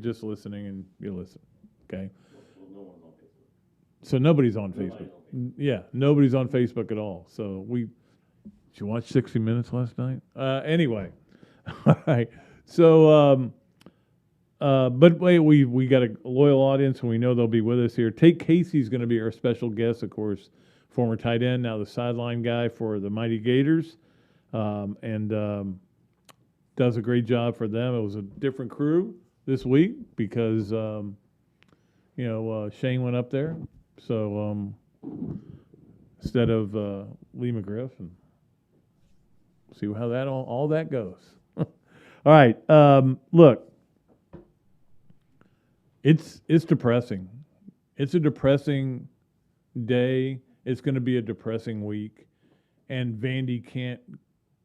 just listening and you listen. Okay. Well, no one's on Facebook. So nobody's on Nobody's Facebook. on Facebook. Yeah, nobody's on Facebook at all. So did you watch 60 Minutes last night? Anyway, all right. So, but wait, we got a loyal audience, and we know they'll be with us here. Tate Casey's going to be our special guest, of course, former tight end, now the sideline guy for the Mighty Gators, and does a great job for them. It was a different crew this week because Shane went up there, so instead of Lee McGriff, and see how that all that goes. All right, look, it's depressing. It's a depressing day. It's going to be a depressing week, and Vandy can't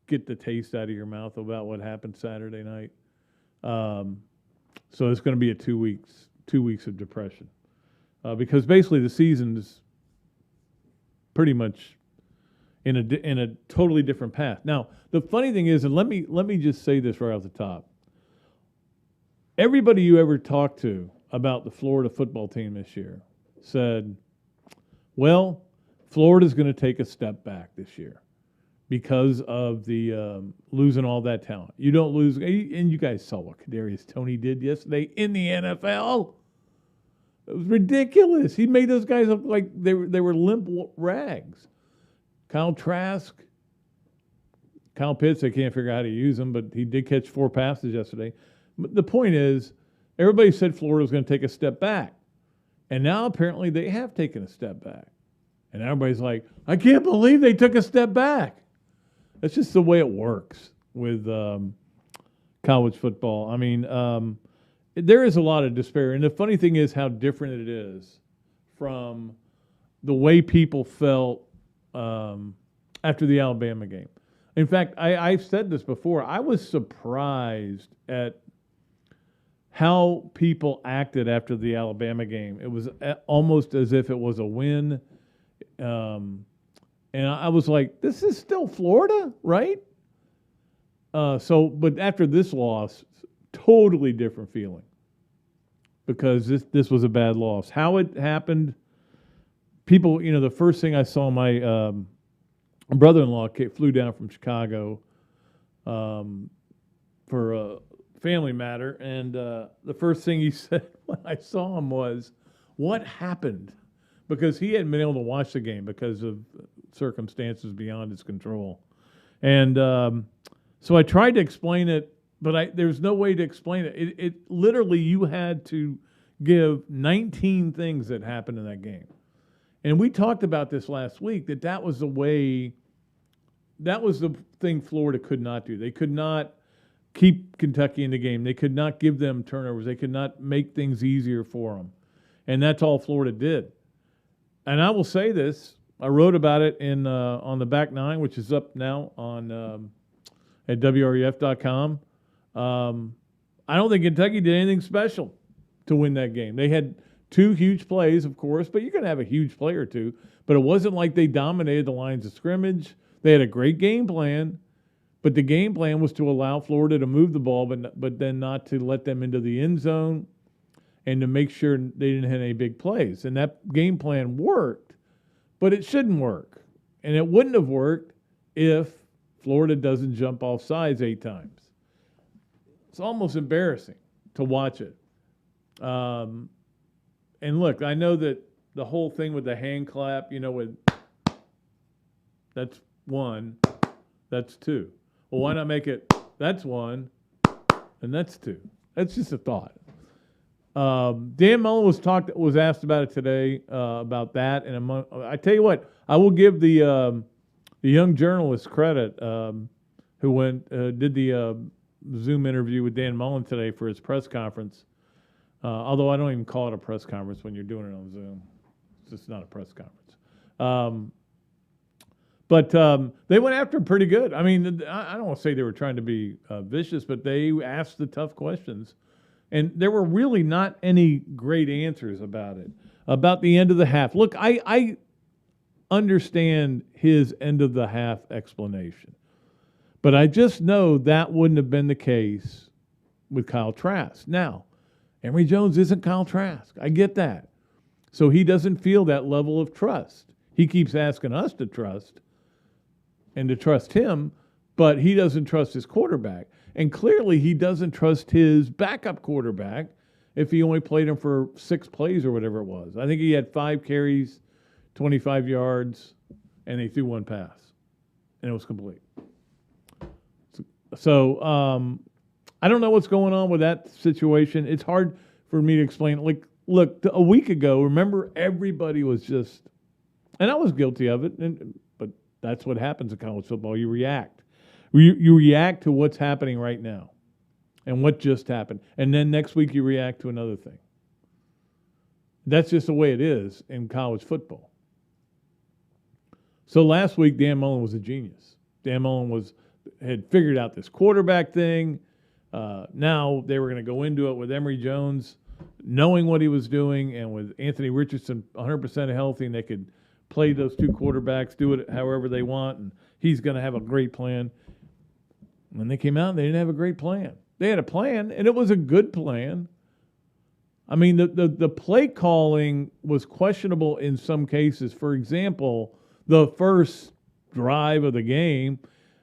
get the taste out of your mouth about what happened Saturday night. So it's going to be 2 weeks of depression, because basically the season's pretty much in a totally different path. Now, the funny thing is, and let me just say this right off the top. Everybody you ever talked to about the Florida football team this year said, well, Florida's going to take a step back this year because of the losing all that talent. You don't lose, and you guys saw what Kadarius Toney did yesterday in the NFL. It was ridiculous. He made those guys look like they were limp rags. Kyle Trask, Kyle Pitts, they can't figure out how to use him, but he did catch 4 passes yesterday. But the point is, everybody said Florida was going to take a step back. And now apparently they have taken a step back. And everybody's like, I can't believe they took a step back. That's just the way it works with college football. I mean, there is a lot of despair. And the funny thing is how different it is from the way people felt after the Alabama game. In fact, I've said this before. I was surprised at how people acted after the Alabama game. It was almost as if it was a win. And I was like, this is still Florida, right? But after this loss, totally different feeling. Because this was a bad loss. How it happened, people, the first thing I saw, my brother-in-law flew down from Chicago for a family matter, and the first thing he said when I saw him was, what happened? Because he hadn't been able to watch the game because of circumstances beyond his control. And so I tried to explain it, but there's no way to explain it. It literally, you had to give 19 things that happened in that game. And we talked about this last week, that was the thing Florida could not do. They could not keep Kentucky in the game. They could not give them turnovers. They could not make things easier for them. And that's all Florida did. And I will say this, I wrote about it on the Back Nine, which is up now on at WREF.com. I don't think Kentucky did anything special to win that game. They had 2 huge plays, of course, but you're going to have a huge play or 2. But it wasn't like they dominated the lines of scrimmage. They had a great game plan, but the game plan was to allow Florida to move the ball, but then not to let them into the end zone and to make sure they didn't have any big plays. And that game plan worked, but it shouldn't work. And it wouldn't have worked if Florida doesn't jump off sides 8 times. It's almost embarrassing to watch it. And look, I know that the whole thing with the hand clap, that's 1, that's 2. Well, why not make it, that's 1, and that's 2? That's just a thought. Dan Mullen was asked about it today, about that. And I tell you what, I will give the young journalist credit who did the Zoom interview with Dan Mullen today for his press conference. Although I don't even call it a press conference when you're doing it on Zoom. It's just not a press conference. But they went after him pretty good. I mean, I don't want to say they were trying to be vicious, but they asked the tough questions. And there were really not any great answers about it. About the end of the half. Look, I understand his end of the half explanation. But I just know that wouldn't have been the case with Kyle Trask. Now, Emory Jones isn't Kyle Trask. I get that. So he doesn't feel that level of trust. He keeps asking us to trust and to trust him, but he doesn't trust his quarterback. And clearly he doesn't trust his backup quarterback if he only played him for 6 plays or whatever it was. I think he had 5 carries, 25 yards, and they threw 1 pass. And it was complete. So I don't know what's going on with that situation. It's hard for me to explain. Like, look, a week ago, remember, everybody was just, and I was guilty of it, but that's what happens in college football. You react. You react to what's happening right now and what just happened. And then next week you react to another thing. That's just the way it is in college football. So last week, Dan Mullen was a genius. Dan Mullen had figured out this quarterback thing. Now they were going to go into it with Emory Jones knowing what he was doing, and with Anthony Richardson 100% healthy, and they could play those 2 quarterbacks, do it however they want, and he's going to have a great plan. When they came out, they didn't have a great plan. They had a plan, and it was a good plan. I mean, the play calling was questionable in some cases. For example, the first drive of the game,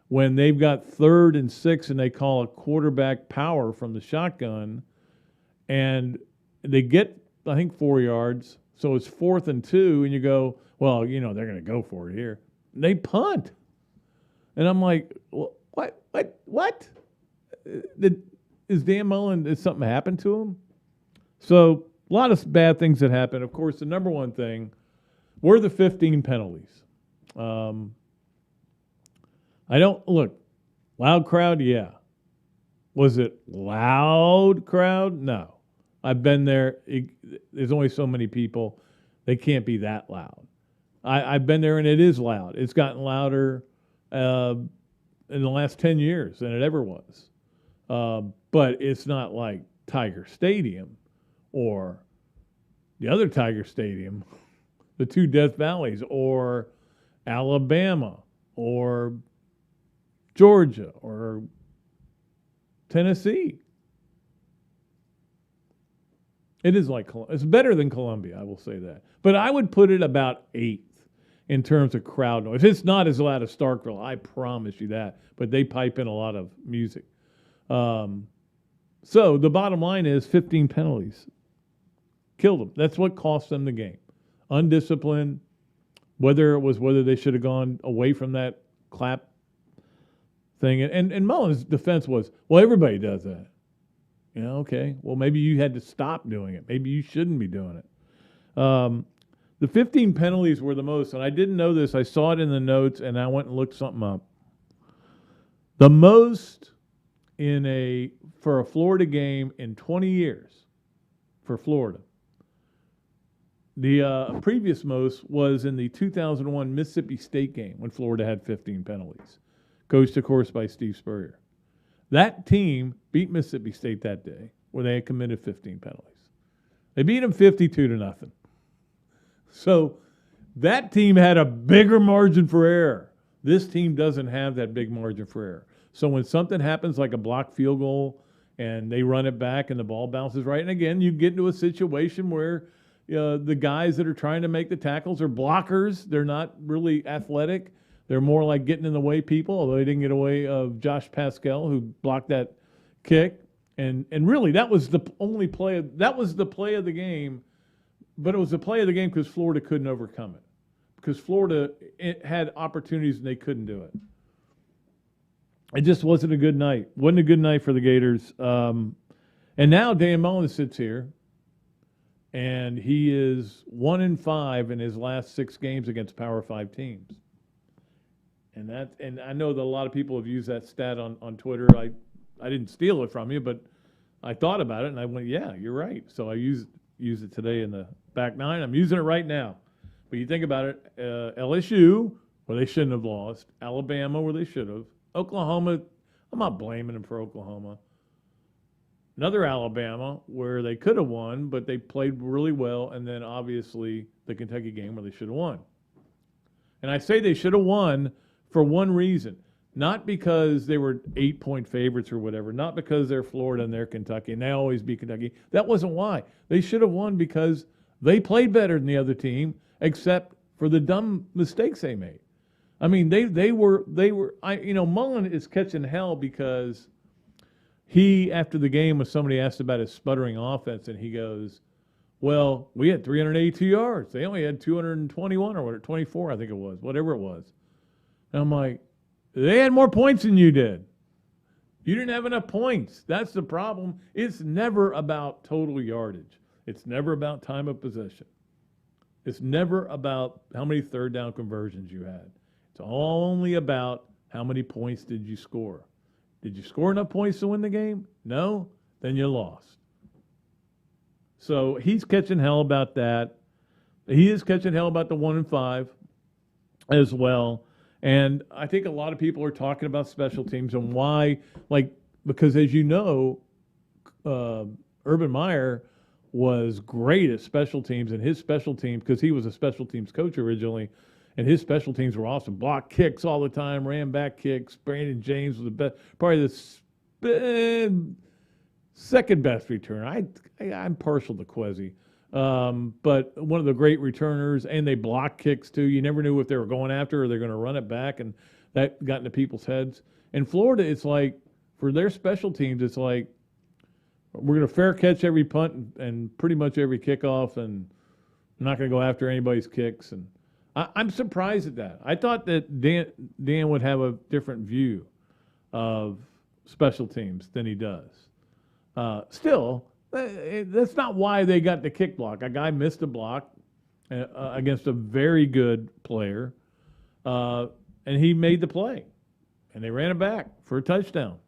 when they've got 3rd and 6 and they call a quarterback power from the shotgun, and they get, I think, 4 yards, so it's 4th and 2, and you go, well, they're going to go for it here. And they punt. And I'm like, what? Is Dan Mullen, did something happen to him? So a lot of bad things that happened. Of course, the number one thing were the 15 penalties. Loud crowd, yeah. Was it loud crowd? No. I've been there. There's only so many people. They can't be that loud. I've been there, and it is loud. It's gotten louder in the last 10 years than it ever was. But it's not like Tiger Stadium or the other Tiger Stadium, the 2 Death Valleys, or Alabama or Georgia or Tennessee. It is like, it's better than Columbia, I will say that. But I would put it about 8th in terms of crowd noise. It's not as loud as Starkville, I promise you that. But they pipe in a lot of music. So the bottom line is 15 penalties. Killed them. That's what cost them the game. Undisciplined, whether they should have gone away from that clap thing. And Mullen's defense was, well, everybody does that. Okay. Well, maybe you had to stop doing it. Maybe you shouldn't be doing it. The 15 penalties were the most, and I didn't know this. I saw it in the notes, and I went and looked something up. The most for a Florida game in 20 years for Florida. The previous most was in the 2001 Mississippi State game when Florida had 15 penalties, coached, of course, by Steve Spurrier. That team beat Mississippi State that day where they had committed 15 penalties. They beat them 52-0. So that team had a bigger margin for error. This team doesn't have that big margin for error. So when something happens like a blocked field goal and they run it back and the ball bounces right, and again, you get into a situation where the guys that are trying to make the tackles are blockers. They're not really athletic. They're more like getting in the way people, although they didn't get away of Josh Pascal, who blocked that kick. And really, that was the only play. That was the play of the game, but it was the play of the game because Florida couldn't overcome it. Because Florida had opportunities and they couldn't do it. It just wasn't a good night. Wasn't a good night for the Gators. And now Dan Mullen sits here, and he is 1-5 in his last 6 games against Power 5 teams. And I know that a lot of people have used that stat on Twitter. I didn't steal it from you, but I thought about it, and I went, yeah, you're right. So I used it today in the back nine. I'm using it right now. But you think about it, LSU, where they shouldn't have lost, Alabama, where they should have, Oklahoma, I'm not blaming them for Oklahoma. Another Alabama, where they could have won, but they played really well, and then obviously the Kentucky game where they should have won. And I say they should have won for one reason. not because they were 8-point favorites or whatever, not because they're Florida and they're Kentucky, and they always beat Kentucky. That wasn't why. They should have won because they played better than the other team, except for the dumb mistakes they made. I mean, Mullen is catching hell because he, after the game, when somebody asked about his sputtering offense, and he goes, well, we had 382 yards. They only had 221 or whatever, 24, I think it was, whatever it was. And I'm like, they had more points than you did. You didn't have enough points. That's the problem. It's never about total yardage. It's never about time of possession. It's never about how many third down conversions you had. It's only about how many points did you score. Did you score enough points to win the game? No? Then you lost. So he's catching hell about that. He is catching hell about the 1-5 as well. And I think a lot of people are talking about special teams and why, because as you know, Urban Meyer was great at special teams, and his special teams, because he was a special teams coach originally, and his special teams were awesome. Block kicks all the time, ran back kicks. Brandon James was the best, probably the second best returner. I'm partial to Quezzy. But one of the great returners, and they block kicks too. You never knew if they were going after or they're going to run it back, and that got into people's heads. In Florida, it's like, for their special teams, it's like, we're going to fair catch every punt and pretty much every kickoff, and I'm not going to go after anybody's kicks. And I'm surprised at that. I thought that Dan would have a different view of special teams than he does. Still, that's not why they got the kick block. A guy missed a block against a very good player, and he made the play. And they ran it back for a touchdown.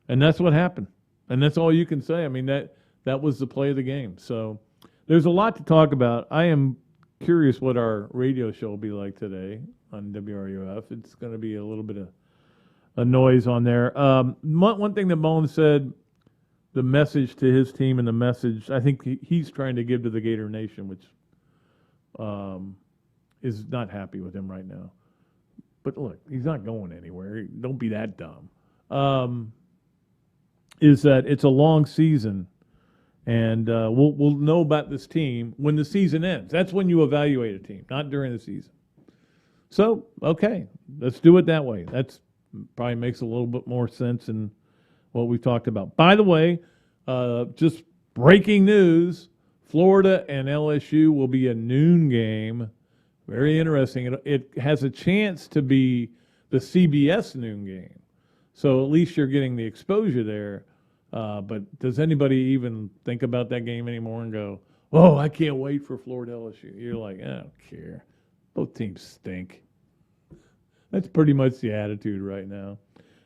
And that's what happened. And that's all you can say. I mean, that was the play of the game. So there's a lot to talk about. I am curious what our radio show will be like today on WRUF. It's going to be a little bit of a noise on there. One thing that Mullen said, the message to his team and the message I think he's trying to give to the Gator Nation, which is not happy with him right now. But look, he's not going anywhere. Don't be that dumb. Is that it's a long season, and we'll know about this team when the season ends. That's when you evaluate a team, not during the season. So, okay, let's do it that way. That's probably makes a little bit more sense than what we've talked about. By the way, just breaking news, Florida and LSU will be a noon game. Very interesting. It has a chance to be the CBS noon game. So at least you're getting the exposure there. But does anybody even think about that game anymore and go, oh, I can't wait for Florida LSU? You're like, I don't care. Both teams stink. That's pretty much the attitude right now.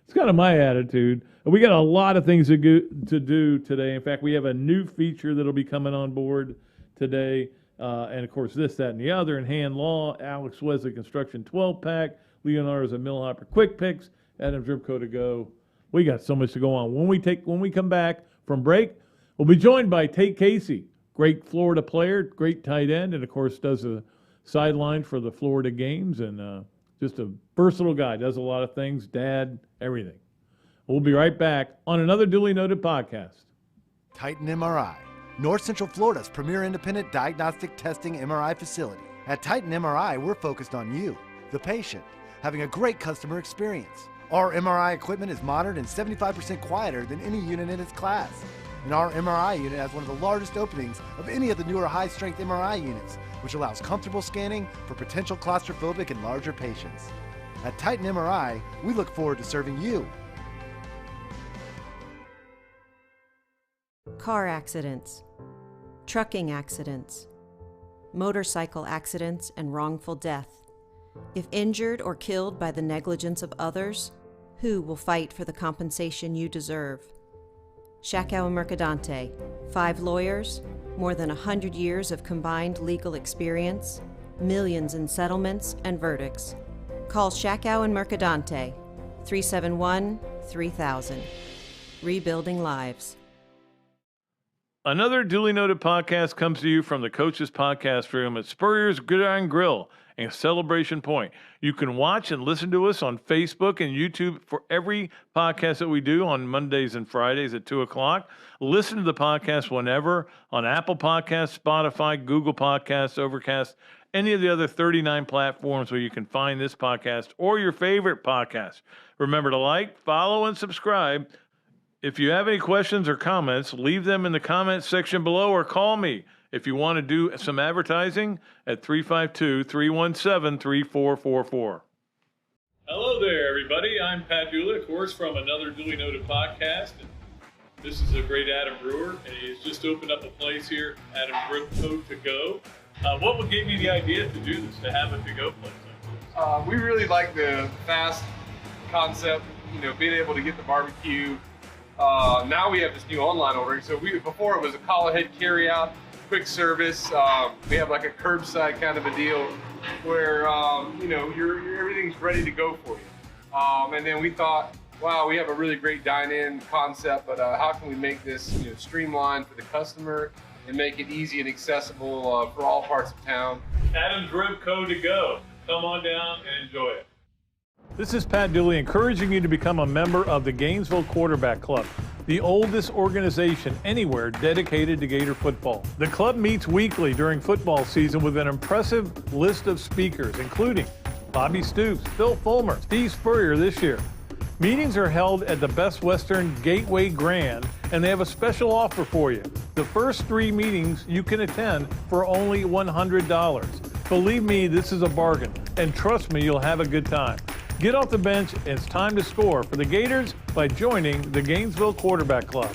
It's kind of my attitude. We got a lot of things to do today. In fact, we have a new feature that'll be coming on board today. And, of course, this, that, and the other. In hand law, Alex Wesley Construction 12-pack, Leonardo's a Millhopper Quick Picks, Adam's Ribco to go. We got so much to go on. When we come back from break, we'll be joined by Tate Casey, great Florida player, great tight end, and, of course, does a sideline for the Florida games, and just a versatile guy, does a lot of things, dad, everything. We'll be right back on Another Dooley Noted Podcast. Titan MRI, North Central Florida's premier independent diagnostic testing MRI facility. At Titan MRI, we're focused on you, the patient, having a great customer experience. Our MRI equipment is modern and 75% quieter than any unit in its class. And our MRI unit has one of the largest openings of any of the newer high-strength MRI units, which allows comfortable scanning for potential claustrophobic and larger patients. At Titan MRI, we look forward to serving you. Car accidents, trucking accidents, motorcycle accidents, and wrongful death. If injured or killed by the negligence of others, who will fight for the compensation you deserve? Shakow and Mercadante, 5 lawyers, more than 100 years of combined legal experience, millions in settlements and verdicts. Call Shakow and Mercadante, 371-3000. Rebuilding lives. Another Duly Noted Podcast comes to you from the Coach's Podcast Room at Spurrier's Gridiron Grill and Celebration Point. You can watch and listen to us on Facebook and YouTube for every podcast that we do on Mondays and Fridays at 2 o'clock. Listen to the podcast whenever on Apple Podcasts, Spotify, Google Podcasts, Overcast, any of the other 39 platforms where you can find this podcast or your favorite podcast. Remember to like, follow, and subscribe. If you have any questions or comments, leave them in the comments section below or call me if you want to do some advertising at 352-317-3444. Hello there, everybody. I'm Pat Dooley, of course, from Another Dooley Noted Podcast. And this is a great Adam Brewer, and he's just opened up a place here, Adam Brewer To Go. What gave you the idea to do this, to have a to-go place like this? We really like the fast concept, being able to get the barbecue. Now we have this new online ordering. So before it was a call ahead carry out, quick service. We have like a curbside kind of a deal where everything's ready to go for you. And then we thought, wow, we have a really great dine-in concept, but how can we make this streamlined for the customer and make it easy and accessible for all parts of town? Adam's Rib Co. To Go. Come on down and enjoy it. This is Pat Dooley encouraging you to become a member of the Gainesville Quarterback Club, the oldest organization anywhere dedicated to Gator football. The club meets weekly during football season with an impressive list of speakers, including Bobby Stoops, Phil Fulmer, Steve Spurrier this year. Meetings are held at the Best Western Gateway Grand, and they have a special offer for you. The first 3 meetings you can attend for only $100. Believe me, this is a bargain, and trust me, you'll have a good time. Get off the bench, it's time to score for the Gators by joining the Gainesville Quarterback Club.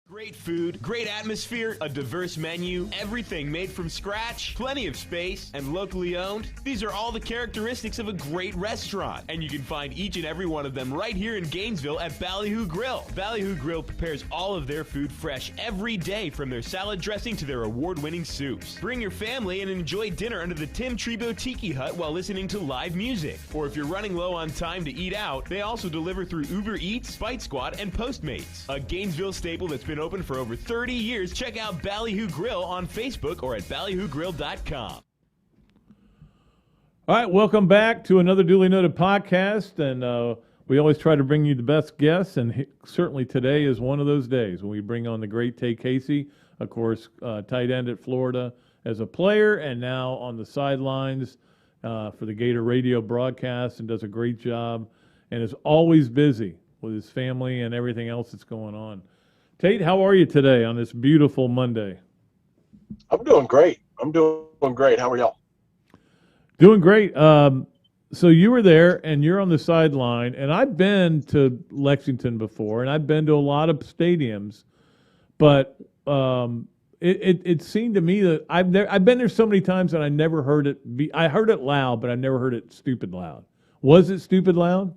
Great food, great atmosphere, a diverse menu, everything made from scratch, plenty of space, and locally owned. These are all the characteristics of a great restaurant, and you can find each and every one of them right here in Gainesville at Ballyhoo Grill. Ballyhoo Grill prepares all of their food fresh every day, from their salad dressing to their award-winning soups. Bring your family and enjoy dinner under the Tim Trebo Tiki Hut while listening to live music. Or if you're running low on time to eat out, they also deliver through Uber Eats, Bite Squad, and Postmates. A Gainesville staple that's been open for over 30 years. Check out Ballyhoo Grill on Facebook or at ballyhoogrill.com. All right, welcome back to Another Duly Noted Podcast, and we always try to bring you the best guests, and certainly today is one of those days when we bring on the great Tate Casey, of course, tight end at Florida as a player, and now on the sidelines for the Gator radio broadcast, and does a great job, and is always busy with his family and everything else that's going on. Tate, how are you today on this beautiful Monday? I'm doing great. How are y'all? Doing great. So you were there, and you're on the sideline, and I've been to Lexington before, and I've been to a lot of stadiums, but it seemed to me that I've been there so many times that I never heard it. I heard it loud, but I never heard it stupid loud. Was it stupid loud?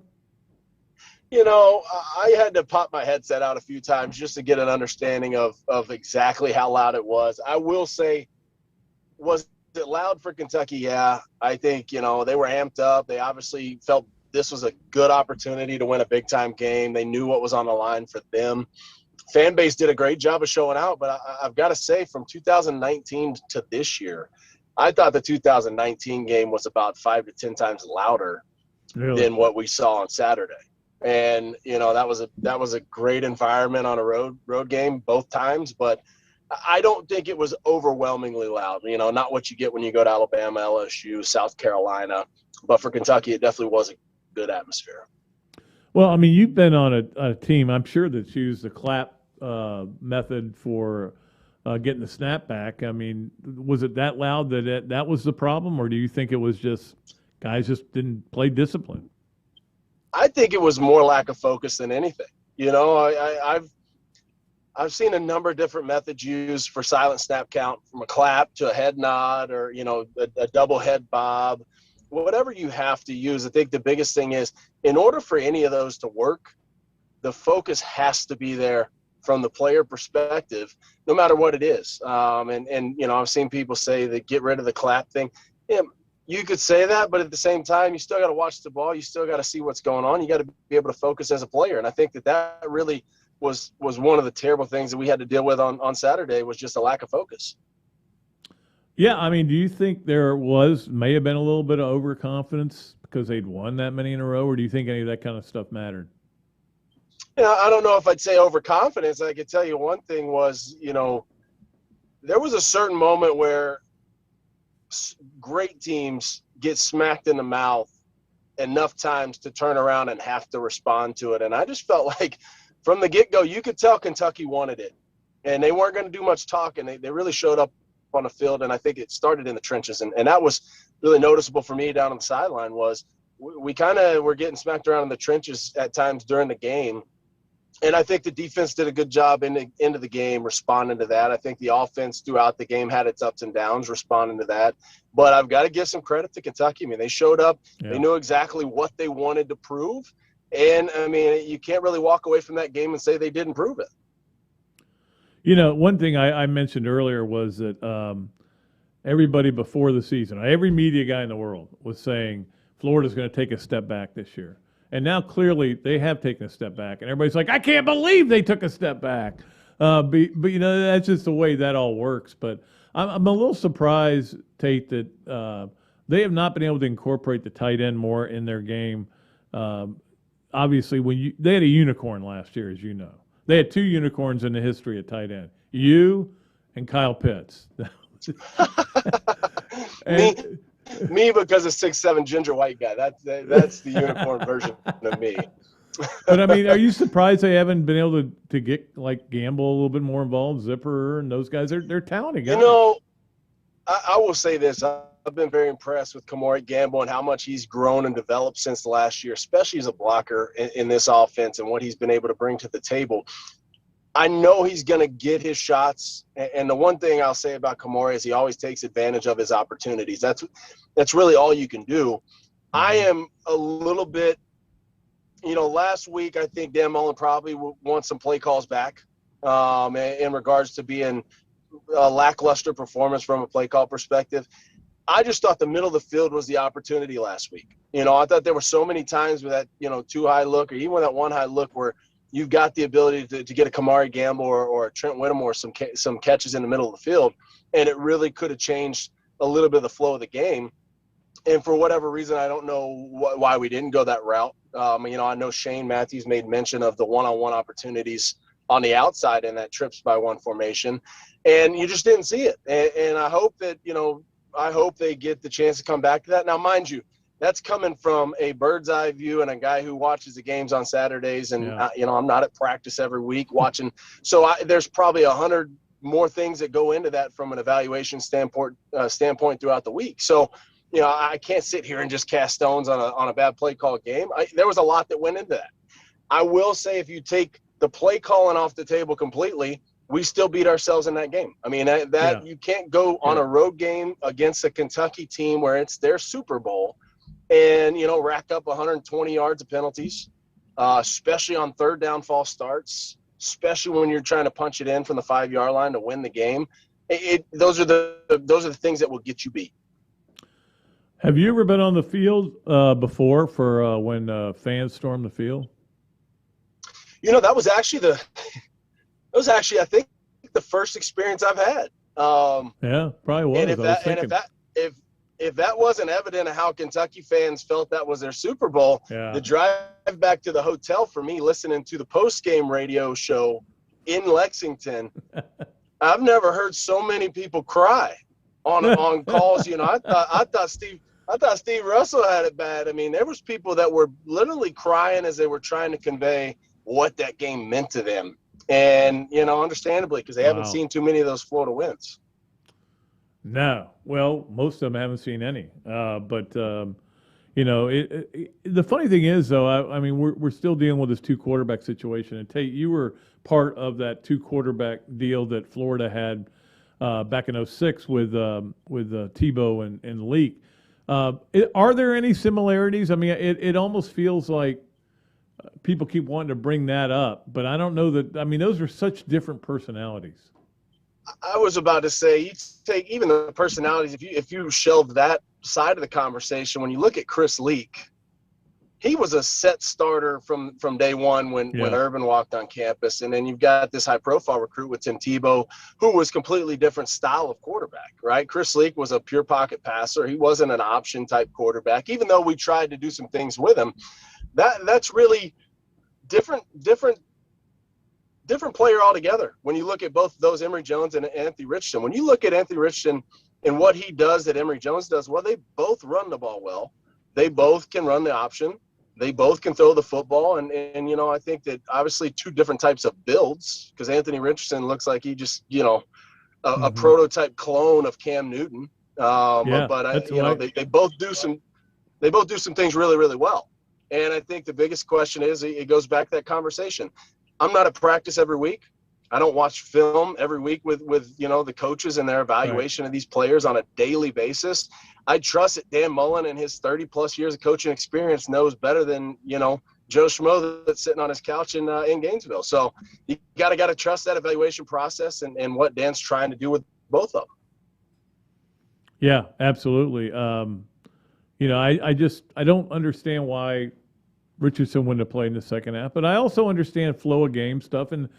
I had to pop my headset out a few times just to get an understanding of exactly how loud it was. I will say, was it loud for Kentucky? Yeah, I think, they were amped up. They obviously felt this was a good opportunity to win a big-time game. They knew what was on the line for them. Fan base did a great job of showing out, but I've got to say, from 2019 to this year, I thought the 2019 game was about 5 to 10 times louder than what we saw on Saturday. And, that was a great environment on a road game both times, but I don't think it was overwhelmingly loud, not what you get when you go to Alabama, LSU, South Carolina. But for Kentucky, it definitely was a good atmosphere. Well, I mean, you've been on a team, I'm sure, that's used the clap method for getting the snap back. I mean, was it that loud that was the problem, or do you think it was just guys just didn't play discipline? I think it was more lack of focus than anything. I've seen a number of different methods used for silent snap count, from a clap to a head nod, or a double head bob, whatever you have to use. I think the biggest thing is, in order for any of those to work, the focus has to be there from the player perspective, no matter what it is. I've seen people say that get rid of the clap thing. Yeah, you could say that, but at the same time, you still got to watch the ball. You still got to see what's going on. You got to be able to focus as a player. And I think that really was one of the terrible things that we had to deal with on Saturday, was just a lack of focus. Yeah, I mean, do you think there may have been a little bit of overconfidence because they'd won that many in a row, or do you think any of that kind of stuff mattered? I don't know if I'd say overconfidence. I could tell you one thing was, there was a certain moment where great teams get smacked in the mouth enough times to turn around and have to respond to it. And I just felt like from the get-go, you could tell Kentucky wanted it. And they weren't going to do much talking. They really showed up on the field, and I think it started in the trenches. And that was really noticeable for me down on the sideline, was we kind of were getting smacked around in the trenches at times during the game. And I think the defense did a good job into the game responding to that. I think the offense throughout the game had its ups and downs responding to that. But I've got to give some credit to Kentucky. I mean, they showed up. Yeah. They knew exactly what they wanted to prove. And, I mean, you can't really walk away from that game and say they didn't prove it. One thing I mentioned earlier was that everybody before the season, every media guy in the world was saying Florida's going to take a step back this year. And now clearly they have taken a step back, and everybody's like, I can't believe they took a step back. But that's just the way that all works. But I'm a little surprised, Tate, that they have not been able to incorporate the tight end more in their game. Obviously, they had a unicorn last year, as you know. They had two unicorns in the history of tight end, you and Kyle Pitts. Me because of 6'7" ginger white guy. That's the unicorn version of me. But I mean, are you surprised they haven't been able to get like Gamble a little bit more involved, Zipper and those guys? They're talented guys. I will say this: I've been very impressed with Kamari Gamble and how much he's grown and developed since last year, especially as a blocker in this offense and what he's been able to bring to the table. I know he's going to get his shots, and the one thing I'll say about Kamari is he always takes advantage of his opportunities. That's really all you can do. I am a little bit, last week I think Dan Mullen probably wants some play calls back in regards to being a lackluster performance from a play call perspective. I just thought the middle of the field was the opportunity last week. I thought there were so many times with that, too high look, or even with that one high look where you've got the ability to get a Kamari Gamble or a Trent Whittemore some catches in the middle of the field, and it really could have changed a little bit of the flow of the game. And for whatever reason, I don't know why we didn't go that route. I know Shane Matthews made mention of the one-on-one opportunities on the outside in that trips by one formation, and you just didn't see it. And I hope that, I hope they get the chance to come back to that. Now, mind you, that's coming from a bird's eye view and a guy who watches the games on Saturdays. And, I'm not at practice every week watching. So there's probably 100 more things that go into that from an evaluation standpoint throughout the week. So, I can't sit here and just cast stones on a bad play call game. There was a lot that went into that. I will say if you take the play calling off the table completely, we still beat ourselves in that game. I mean, you can't go on a road game against a Kentucky team where it's their Super Bowl and, rack up 120 yards of penalties, especially on third down false starts, especially when you're trying to punch it in from the 5-yard line to win the game. Those are the things that will get you beat. Have you ever been on the field before for when fans storm the field? That was actually I think the first experience I've had. Yeah, probably was. And if that wasn't evident of how Kentucky fans felt that was their Super Bowl, the drive back to the hotel for me, listening to the post-game radio show in Lexington, I've never heard so many people cry on calls. I thought Steve Russell had it bad. I mean, there was people that were literally crying as they were trying to convey what that game meant to them. And, understandably, because they haven't seen too many of those Florida wins. No. Well, most of them haven't seen any. But the funny thing is, though, I mean, we're still dealing with this two-quarterback situation. And, Tate, you were part of that two-quarterback deal that Florida had back in 2006 with Tebow and Leak. Are there any similarities? I mean, it almost feels like people keep wanting to bring that up, but I don't know that. I mean, those are such different personalities. I was about to say, you take even the personalities. If you shelve that side of the conversation, when you look at Chris Leak, he was a set starter from day one when Urban walked on campus. And then you've got this high profile recruit with Tim Tebow, who was completely different style of quarterback, right? Chris Leak was a pure pocket passer. He wasn't an option type quarterback, even though we tried to do some things with him. That's really different player altogether. When you look at both those, Emory Jones and Anthony Richardson, when you look at Anthony Richardson and what he does that Emory Jones does, well, they both run the ball well. They both can run the option. They both can throw the football. And I think that obviously two different types of builds, because Anthony Richardson looks like he just, a prototype clone of Cam Newton. They both do some things really, really well. And I think the biggest question is, it goes back to that conversation. I'm not at practice every week. I don't watch film every week with the coaches and their evaluation of these players on a daily basis. I trust that Dan Mullen and his 30-plus years of coaching experience knows better than, Joe Schmo that's sitting on his couch in Gainesville. So you got to trust that evaluation process and what Dan's trying to do with both of them. Yeah, absolutely. I don't understand why Richardson wouldn't have played in the second half, but I also understand flow of game stuff and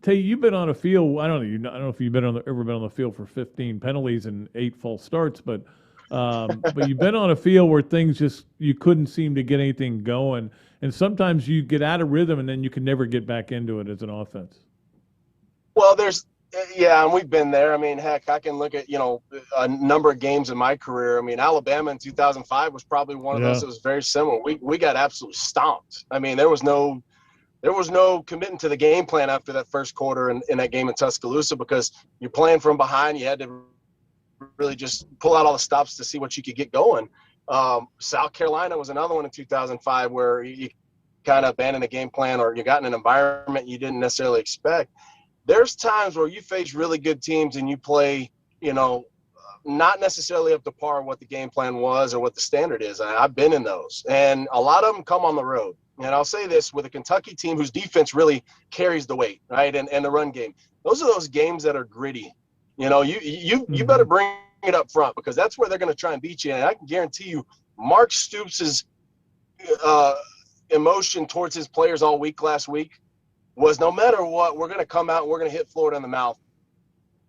Tate, you've been on a field. I don't know if you've ever been on the field for 15 penalties and 8 false starts, but you've been on a field where things you couldn't seem to get anything going, and sometimes you get out of rhythm and then you can never get back into it as an offense. Well, and we've been there. I mean, heck, I can look at a number of games in my career. I mean, Alabama in 2005 was probably one of those that was very similar. We got absolutely stomped. I mean, there was no committing to the game plan after that first quarter in that game in Tuscaloosa, because you're playing from behind. You had to really just pull out all the stops to see what you could get going. South Carolina was another one in 2005 where you kind of abandoned the game plan, or you got in an environment you didn't necessarily expect. There's times where you face really good teams and you play, not necessarily up to par what the game plan was or what the standard is. I've been in those, and a lot of them come on the road. And I'll say this, with a Kentucky team whose defense really carries the weight, right, and the run game, those are those games that are gritty. You better bring it up front, because that's where they're going to try and beat you. And I can guarantee you, Mark Stoops' emotion towards his players all week last week was, no matter what, we're going to come out and we're going to hit Florida in the mouth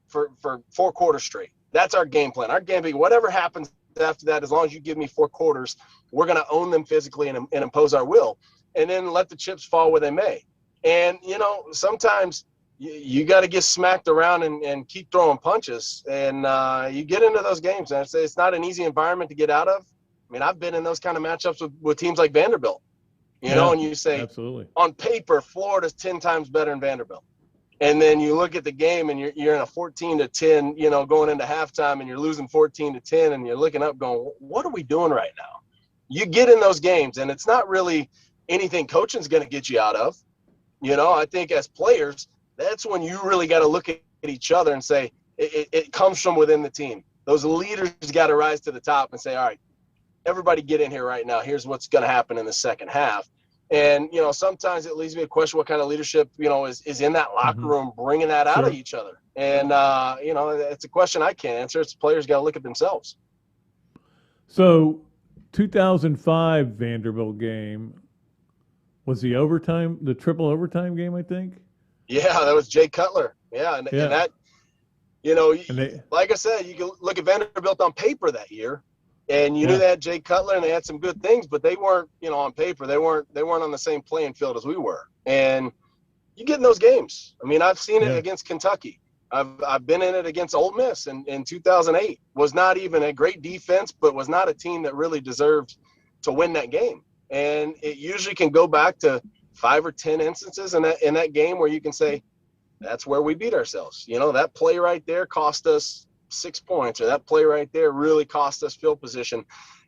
for 4 quarters straight. That's our game plan. Our game plan, whatever happens after that, as long as you give me 4 quarters, we're going to own them physically and impose our will, and then let the chips fall where they may. And, sometimes you got to get smacked around and keep throwing punches. And you get into those games, and it's not an easy environment to get out of. I mean, I've been in those kind of matchups with teams like Vanderbilt, and you say, absolutely, on paper, Florida's 10 times better than Vanderbilt. And then you look at the game and you're in a 14-10, going into halftime, and you're losing 14-10, and you're looking up going, what are we doing right now? You get in those games, and it's not really anything coaching's going to get you out of. I think as players, that's when you really got to look at each other and say, it comes from within the team. Those leaders got to rise to the top and say, all right, everybody get in here right now. Here's what's going to happen in the second half. And, sometimes it leaves me a question, what kind of leadership, is in that locker room, bringing that out of each other. And, it's a question I can't answer. It's players got to look at themselves. So 2005 Vanderbilt game was the triple overtime game, I think. Yeah, that was Jay Cutler. Yeah. And that, like I said, you can look at Vanderbilt on paper that year, and you knew they had Jay Cutler and they had some good things, but they weren't, on paper, they weren't on the same playing field as we were. And you get in those games. I mean, I've seen it against Kentucky. I've been in it against Ole Miss in 2008. Was not even a great defense, but was not a team that really deserved to win that game. And it usually can go back to 5 or 10 instances in that game where you can say, that's where we beat ourselves. That play right there cost us 6 points, or that play right there really cost us field position.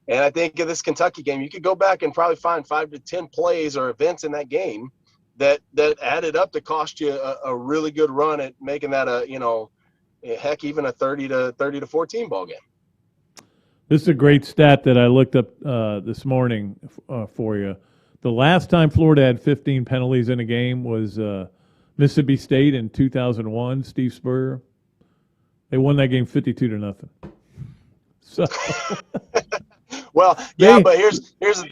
And I think in this Kentucky game, you could go back and probably find 5 to 10 plays or events in that game that added up to cost you a really good run at making that even a 30 to 14 ball game. This is a great stat that I looked up this morning for you. The last time Florida had 15 penalties in a game was Mississippi State in 2001, Steve Spurrier. They won that game 52-0. So, Well, yeah, but here's the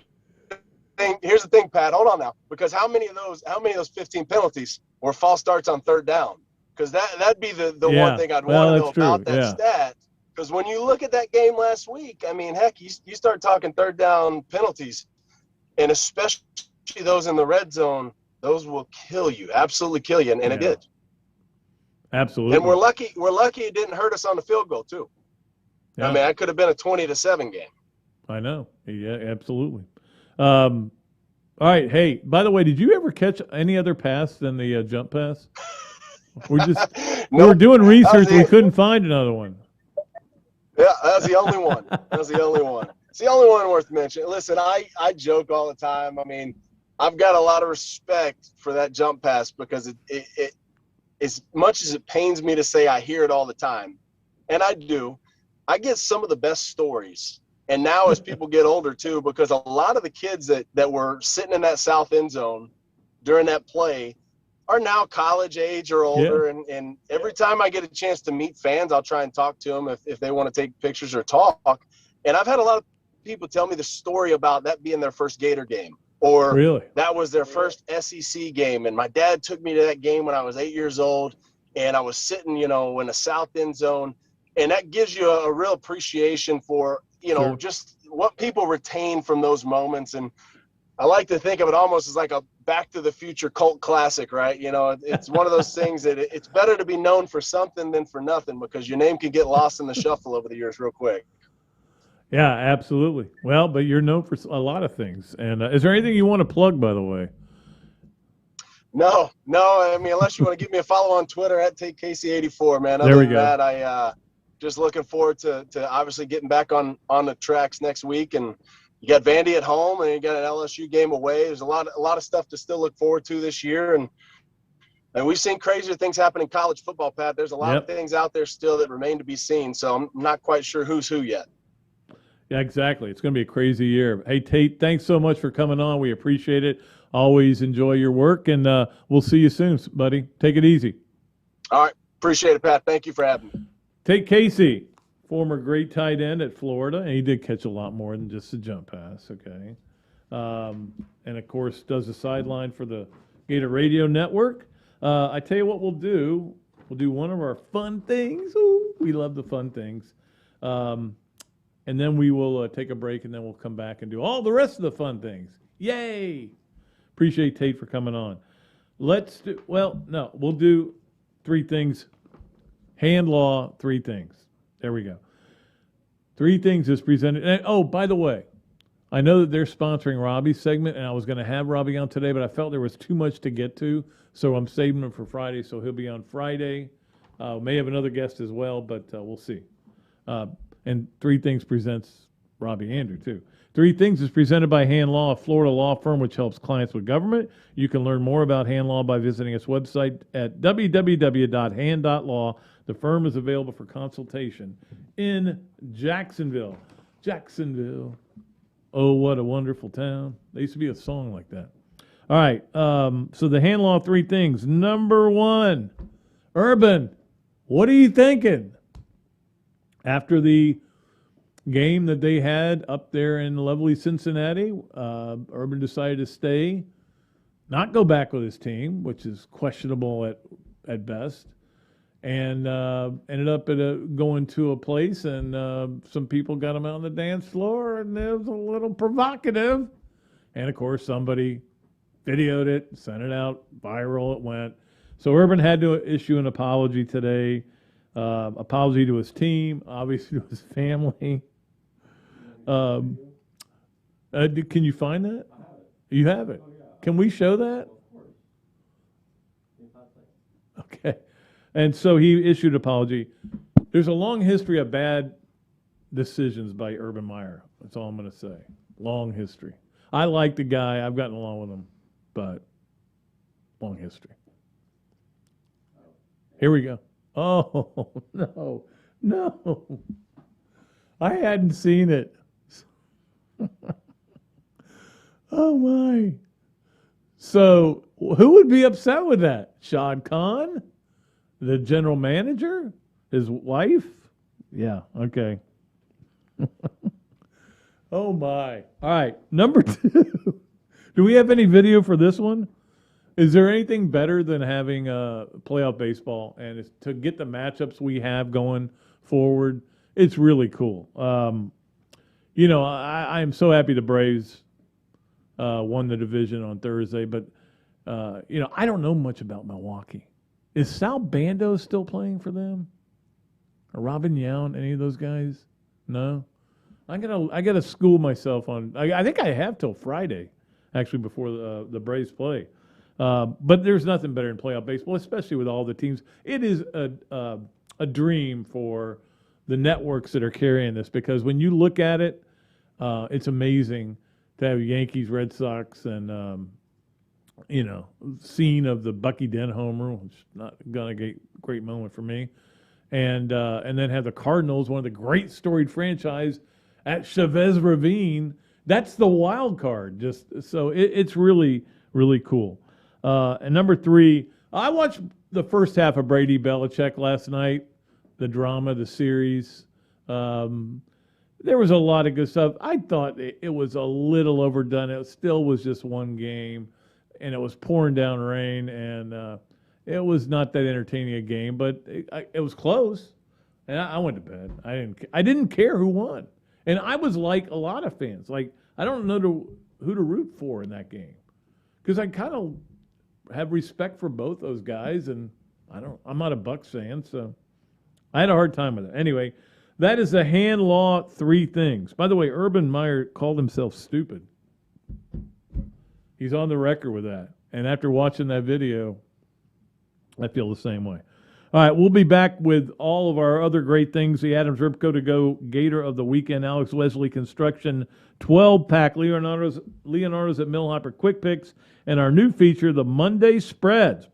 thing. Here's the thing, Pat. Hold on now, because how many of those 15 penalties were false starts on third down? Because that'd be the one thing I'd want to know about that stat. Because when you look at that game last week, I mean, heck, you start talking third down penalties, and especially those in the red zone, those will kill you, absolutely kill you, and it did. Absolutely. And we're lucky it didn't hurt us on the field goal too. Yeah. I mean, that could have been a 20-7 game. I know. Yeah, absolutely. All right. Hey, by the way, did you ever catch any other pass than the jump pass? We were doing research. We couldn't find another one. Yeah, that's the only one. That's the only one. It's the only one worth mentioning. Listen, I joke all the time. I mean, I've got a lot of respect for that jump pass because it as much as it pains me to say I hear it all the time, and I do, I get some of the best stories. And now as people get older too, because a lot of the kids that were sitting in that south end zone during that play are now college age or older. Yeah. And every time I get a chance to meet fans, I'll try and talk to them if they want to take pictures or talk. And I've had a lot of people tell me the story about that being their first Gator game, or that was their first SEC game. And my dad took me to that game when I was 8 years old, and I was sitting, in the south end zone. And that gives you a real appreciation for, just what people retain from those moments. And I like to think of it almost as like a Back to the Future cult classic, right? It's one of those things that it's better to be known for something than for nothing, because your name can get lost in the shuffle over the years real quick. Yeah, absolutely. Well, but you're known for a lot of things. And is there anything you want to plug, by the way? No. I mean, unless you want to give me a follow on Twitter at Tate Casey 84, man. Other than that, I just looking forward to obviously getting back on the tracks next week. And you got Vandy at home, and you got an LSU game away. There's a lot of stuff to still look forward to this year. And we've seen crazier things happen in college football, Pat. There's a lot of things out there still that remain to be seen. So I'm not quite sure who's who yet. Yeah, exactly. It's going to be a crazy year. Hey, Tate, thanks so much for coming on. We appreciate it. Always enjoy your work, and we'll see you soon, buddy. Take it easy. All right. Appreciate it, Pat. Thank you for having me. Tate Casey, former great tight end at Florida, and he did catch a lot more than just a jump pass, okay? And, of course, does the sideline for the Gator Radio Network. I tell you what we'll do. We'll do one of our fun things. Ooh, we love the fun things. And then we will take a break, and then we'll come back and do all the rest of the fun things. Yay! Appreciate Tate for coming on. We'll do three things. Hand law, three things. There we go. Three things is presented. And, oh, by the way, I know that they're sponsoring Robbie's segment, and I was going to have Robbie on today, but I felt there was too much to get to, so I'm saving him for Friday, so he'll be on Friday. May have another guest as well, but we'll see. And Three Things presents Robbie Andrew, too. Three Things is presented by Hand Law, a Florida law firm which helps clients with government. You can learn more about Hand Law by visiting its website at www.hand.law. The firm is available for consultation in Jacksonville. Jacksonville. Oh, what a wonderful town. There used to be a song like that. All right. So the Hand Law three things. Number one, Urban, what are you thinking? After the game that they had up there in lovely Cincinnati, Urban decided to stay, not go back with his team, which is questionable at best, and ended up going to a place, and some people got him out on the dance floor, and it was a little provocative. And, of course, somebody videoed it, sent it out, viral it went. So Urban had to issue an apology today. Apology to his team, obviously to his family. Can you find that? You have it. Can we show that? Okay. And so he issued an apology. There's a long history of bad decisions by Urban Meyer. That's all I'm going to say. Long history. I like the guy. I've gotten along with him, but long history. Here we go. Oh, no. I hadn't seen it. Oh, my. So who would be upset with that? Shad Khan? The general manager? His wife? Yeah, okay. Oh, my. All right, number 2. Do we have any video for this one? Is there anything better than having playoff baseball and it's to get the matchups we have going forward? It's really cool. I am so happy the Braves won the division on Thursday, but I don't know much about Milwaukee. Is Sal Bando still playing for them? Or Robin Yount, any of those guys? No. I gotta school myself on. I think I have till Friday, actually, before the Braves play. But there's nothing better than playoff baseball, especially with all the teams. It is a dream for the networks that are carrying this, because when you look at it, it's amazing to have Yankees, Red Sox, and scene of the Bucky Dent homer, which is not gonna get a great moment for me, and then have the Cardinals, one of the great storied franchise at Chavez Ravine. That's the wild card. Just so it's really, really cool. And number 3, I watched the first half of Brady Belichick last night, the drama, the series. There was a lot of good stuff. I thought it was a little overdone. It still was just one game, and it was pouring down rain, and it was not that entertaining a game, but it was close. And I went to bed. I didn't care who won. And I was like a lot of fans. Like, I don't know who to root for in that game, because I kind of have respect for both those guys, and I'm not a Bucs fan, so I had a hard time with it. Anyway, that is the hand law 3 things. By the way, Urban Meyer called himself stupid. He's on the record with that. And after watching that video, I feel the same way. All right, we'll be back with all of our other great things. The Adams Ripco to Go Gator of the Weekend, Alex Wesley Construction 12-pack, Leonardo's at Millhopper Quick Picks, and our new feature, the Monday Spreads,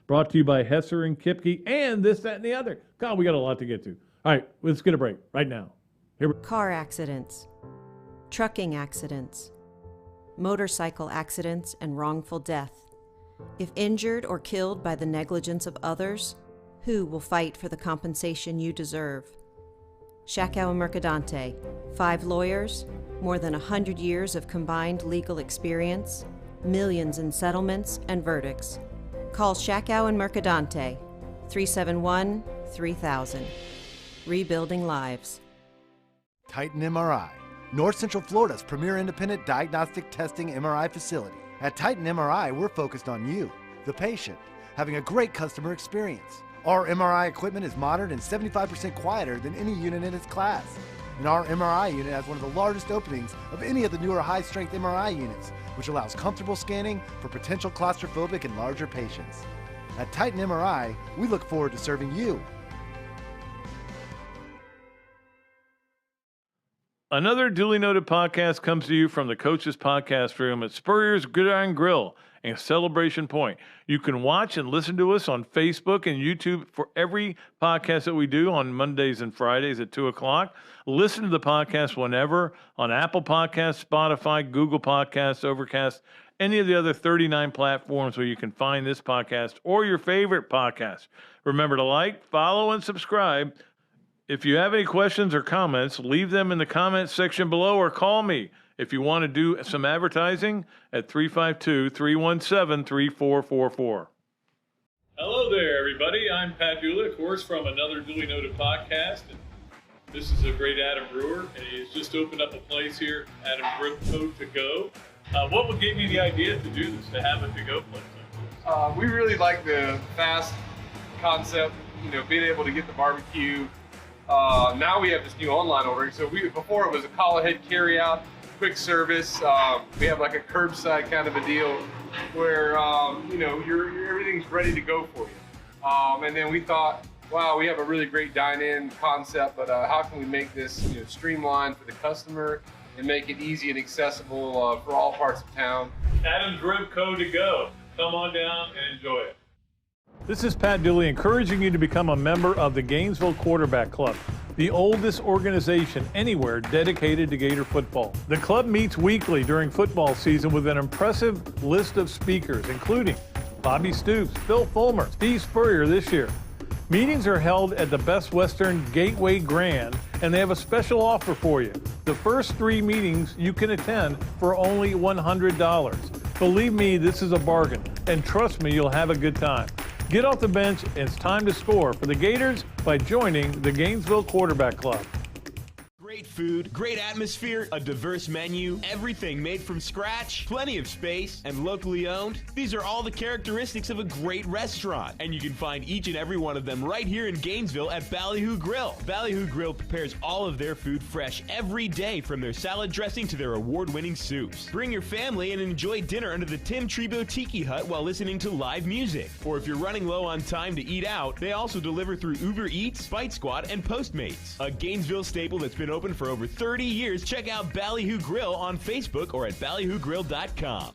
brought to you by Hesser and Kipke, and this, that, and the other. God, we got a lot to get to. All right, let's get a break right now. Car accidents, trucking accidents, motorcycle accidents, and wrongful death. If injured or killed by the negligence of others, who will fight for the compensation you deserve? Shakow and Mercadante, 5 lawyers, more than 100 years of combined legal experience, millions in settlements and verdicts. Call Shakow and Mercadante, 371-3000. Rebuilding lives. Titan MRI, North Central Florida's premier independent diagnostic testing MRI facility. At Titan MRI, we're focused on you, the patient, having a great customer experience. Our MRI equipment is modern and 75% quieter than any unit in its class. And our MRI unit has one of the largest openings of any of the newer high-strength MRI units, which allows comfortable scanning for potential claustrophobic and larger patients. At Titan MRI, we look forward to serving you. Another Dooley Noted Podcast comes to you from the Coach's Podcast Room at Spurrier's Gridiron Grill and Celebration Point. You can watch and listen to us on Facebook and YouTube for every podcast that we do on Mondays and Fridays at 2 o'clock. Listen to the podcast whenever on Apple Podcasts, Spotify, Google Podcasts, Overcast, any of the other 39 platforms where you can find this podcast or your favorite podcast. Remember to like, follow, and subscribe. If you have any questions or comments, leave them in the comments section below or call me if you want to do some advertising at 352-317-3444. Hello there, everybody. I'm Pat Dooley, of course, from Another Dooley Noted Podcast. And this is a great Adam Brewer, and he's just opened up a place here, Adam Ripco to Go. What would give you the idea to do this, to have a to-go place like this? We really like the fast concept, being able to get the barbecue. Now we have this new online ordering. So before it was a call ahead carry out, quick service. We have like a curbside kind of a deal where everything's ready to go for you. And then we thought, wow, we have a really great dine-in concept, but how can we make this streamlined for the customer and make it easy and accessible for all parts of town? Adam's Ripco to Go. Come on down and enjoy it. This is Pat Dooley encouraging you to become a member of the Gainesville Quarterback Club, the oldest organization anywhere dedicated to Gator football. The club meets weekly during football season with an impressive list of speakers, including Bobby Stoops, Phil Fulmer, Steve Spurrier this year. Meetings are held at the Best Western Gateway Grand, and they have a special offer for you. The first 3 meetings you can attend for only $100. Believe me, this is a bargain, and trust me, you'll have a good time. Get off the bench, and it's time to score for the Gators by joining the Gainesville Quarterback Club. Great food, great atmosphere, a diverse menu, everything made from scratch, plenty of space, and locally owned. These are all the characteristics of a great restaurant, and you can find each and every one of them right here in Gainesville at Ballyhoo Grill. Ballyhoo Grill prepares all of their food fresh every day, from their salad dressing to their award-winning soups. Bring your family and enjoy dinner under the Tim Trebo Tiki Hut while listening to live music. Or if you're running low on time to eat out, they also deliver through Uber Eats, Bite Squad, and Postmates. A Gainesville staple that's been open for over 30 years. Check out Ballyhoo Grill on Facebook or at ballyhoogrill.com.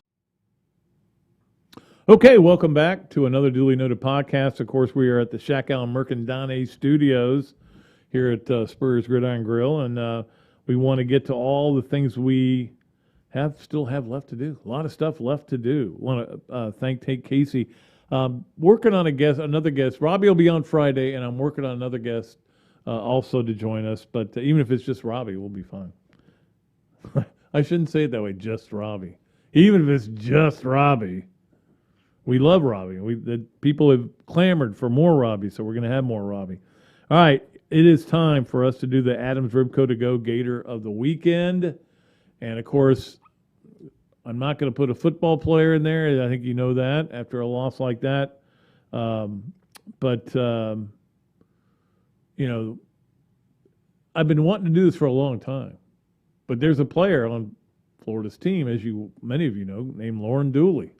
Okay, welcome back to another Dooley Noted Podcast. Of course, we are at the Shaq Allen Mercandane Studios here at Spurs Gridiron Grill, and we want to get to all the things we still have left to do. A lot of stuff left to do. Want to thank Tate Casey. Working on another guest. Robbie will be on Friday, and I'm working on another guest also to join us, but even if it's just Robbie, we'll be fine. I shouldn't say it that way, just Robbie. Even if it's just Robbie, we love Robbie. The people have clamored for more Robbie, so we're going to have more Robbie. All right, it is time for us to do the Adams Ribco to Go Gator of the weekend, and of course, I'm not going to put a football player in there. I think you know that after a loss like that, you know, I've been wanting to do this for a long time, but there's a player on Florida's team, as many of you know, named Lauren Dooley.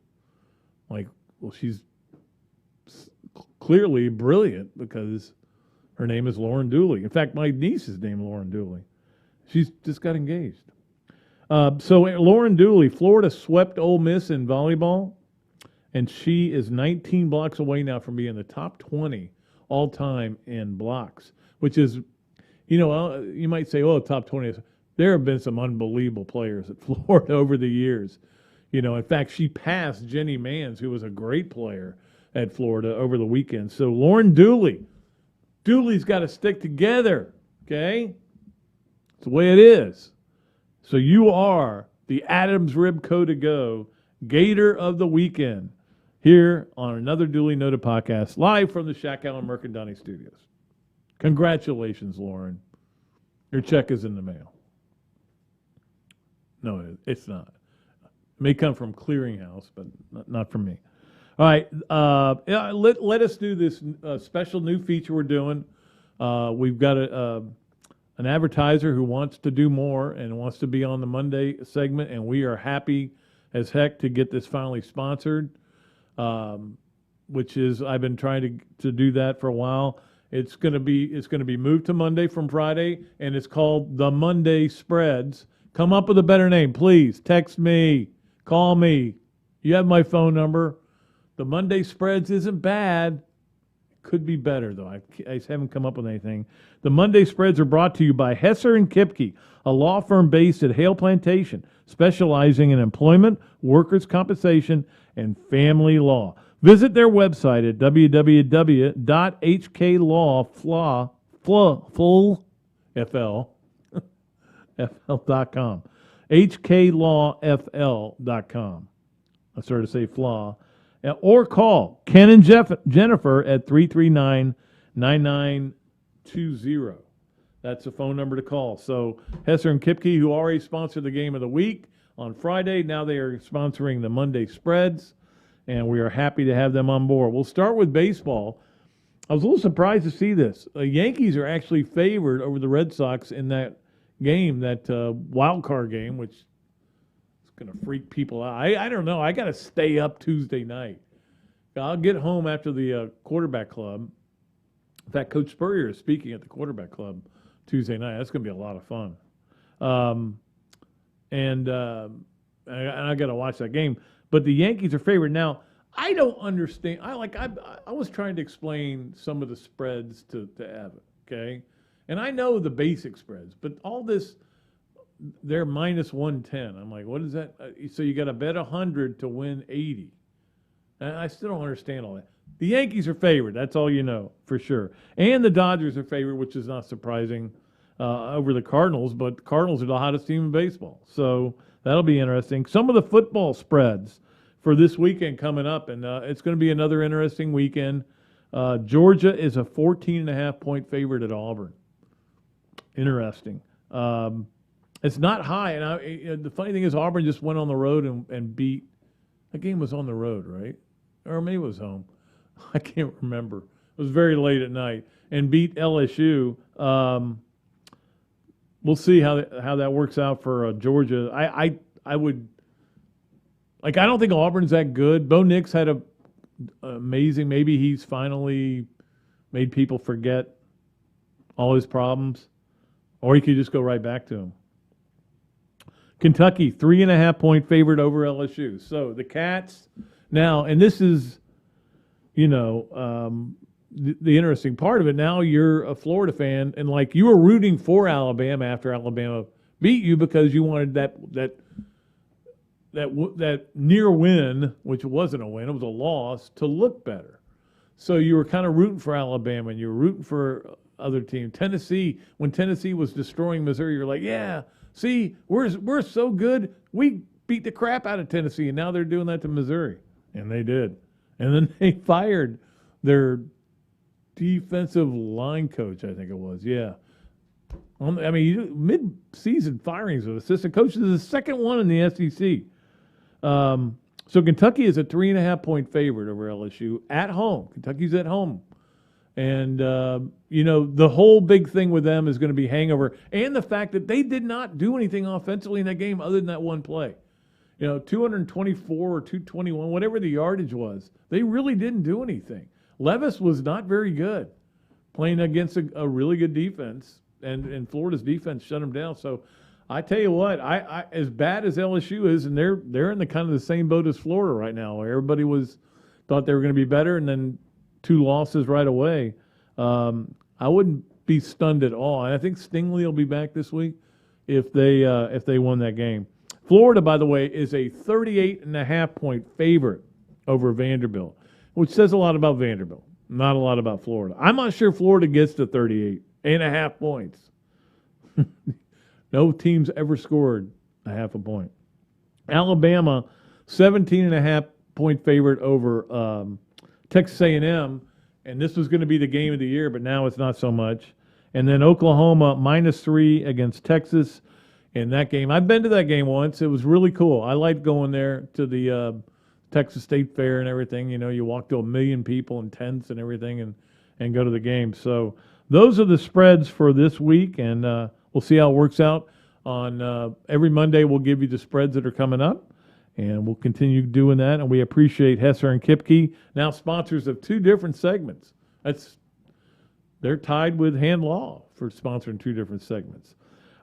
She's clearly brilliant because her name is Lauren Dooley. In fact, my niece is named Lauren Dooley. She's just got engaged. So Lauren Dooley, Florida swept Ole Miss in volleyball, and she is 19 blocks away now from being in the top 20 all time in blocks, which is, you might say, top 20. There have been some unbelievable players at Florida over the years. In fact, she passed Jenny Mans, who was a great player at Florida over the weekend. So Lauren Dooley's got to stick together, okay? It's the way it is. So you are the Adams Ribco to Go Gator of the weekend here on Another Dooley Noted Podcast, live from the Shaq Allen Mercandane Studios. Congratulations, Lauren. Your check is in the mail. No, it's not. It may come from Clearinghouse, but not from me. All right, let us do this special new feature we're doing. We've got an advertiser who wants to do more and wants to be on the Monday segment, and we are happy as heck to get this finally sponsored, which is I've been trying to do that for a while. It's going to be moved to Monday from Friday, and it's called the Monday Spreads. Come up with a better name, please. Text me, call me. You have my phone number. The Monday Spreads isn't bad. Could be better, though. I haven't come up with anything. The Monday Spreads are brought to you by Hesser & Kipke, a law firm based at Hale Plantation, specializing in employment, workers' compensation, and family law. Visit their website at hklawfl.com. hklawfl.com. I started to say flaw. Or call Ken and Jennifer at 339-9920. That's the phone number to call. So Hesser & Kipke, who already sponsored the game of the week on Friday, now they are sponsoring the Monday Spreads, and we are happy to have them on board. We'll start with baseball. I was a little surprised to see this. The Yankees are actually favored over the Red Sox in that game, that wild card game, which is going to freak people out. I don't know. I got to stay up Tuesday night. I'll get home after the quarterback club. In fact, Coach Spurrier is speaking at the quarterback club Tuesday night. That's going to be a lot of fun. And I got to watch that game. But the Yankees are favored. Now, I don't understand. I was trying to explain some of the spreads to Evan, okay? And I know the basic spreads, but all this, they're minus 110. I'm like, what is that? So you got to bet 100 to win 80. And I still don't understand all that. The Yankees are favored. That's all you know, for sure. And the Dodgers are favored, which is not surprising. over the Cardinals, but the Cardinals are the hottest team in baseball. So that'll be interesting. Some of the football spreads for this weekend coming up, and it's going to be another interesting weekend. Georgia is a 14.5-point favorite at Auburn. Interesting. It's not high, and the funny thing is Auburn just went on the road and beat. That game was on the road, right? Or maybe it was home. I can't remember. It was very late at night and beat LSU. We'll see how that works out for Georgia. I would I don't think Auburn's that good. Bo Nix had a amazing. Maybe he's finally made people forget all his problems, or he could just go right back to him. Kentucky, 3.5-point favorite over LSU. So the Cats now, and this is, the interesting part of it. Now you're a Florida fan, and you were rooting for Alabama after Alabama beat you because you wanted that near win, which wasn't a win, it was a loss, to look better. So you were kind of rooting for Alabama, and you were rooting for other teams. Tennessee, when Tennessee was destroying Missouri, you're like, yeah, see, we're so good. We beat the crap out of Tennessee, and now they're doing that to Missouri. And they did. And then they fired their defensive line coach, I think it was. Yeah. Mid-season firings of assistant coaches is the second one in the SEC. So Kentucky is a 3.5-point favorite over LSU at home. Kentucky's at home. And, the whole big thing with them is going to be hangover and the fact that they did not do anything offensively in that game other than that one play. 224 or 221, whatever the yardage was, they really didn't do anything. Levis was not very good playing against a really good defense, and Florida's defense shut him down. So I tell you what, I as bad as LSU is, and they're in the kind of the same boat as Florida right now, where everybody thought they were going to be better, and then 2 losses right away. I wouldn't be stunned at all. And I think Stingley will be back this week if they won that game. Florida, by the way, is a 38.5-point favorite over Vanderbilt, which says a lot about Vanderbilt, not a lot about Florida. I'm not sure Florida gets to 38.5 points. No team's ever scored a half a point. Alabama, 17.5-point favorite over Texas A&M, and this was going to be the game of the year, but now it's not so much. And then Oklahoma, -3 against Texas in that game. I've been to that game once. It was really cool. I liked going there to the Texas State Fair and everything. You walk to 1 million people in tents and everything and go to the game. So those are the spreads for this week, and we'll see how it works out. On every Monday, we'll give you the spreads that are coming up, and we'll continue doing that. And we appreciate Hesser and Kipke, now sponsors of 2 different segments. They're tied with Hand Law for sponsoring 2 different segments.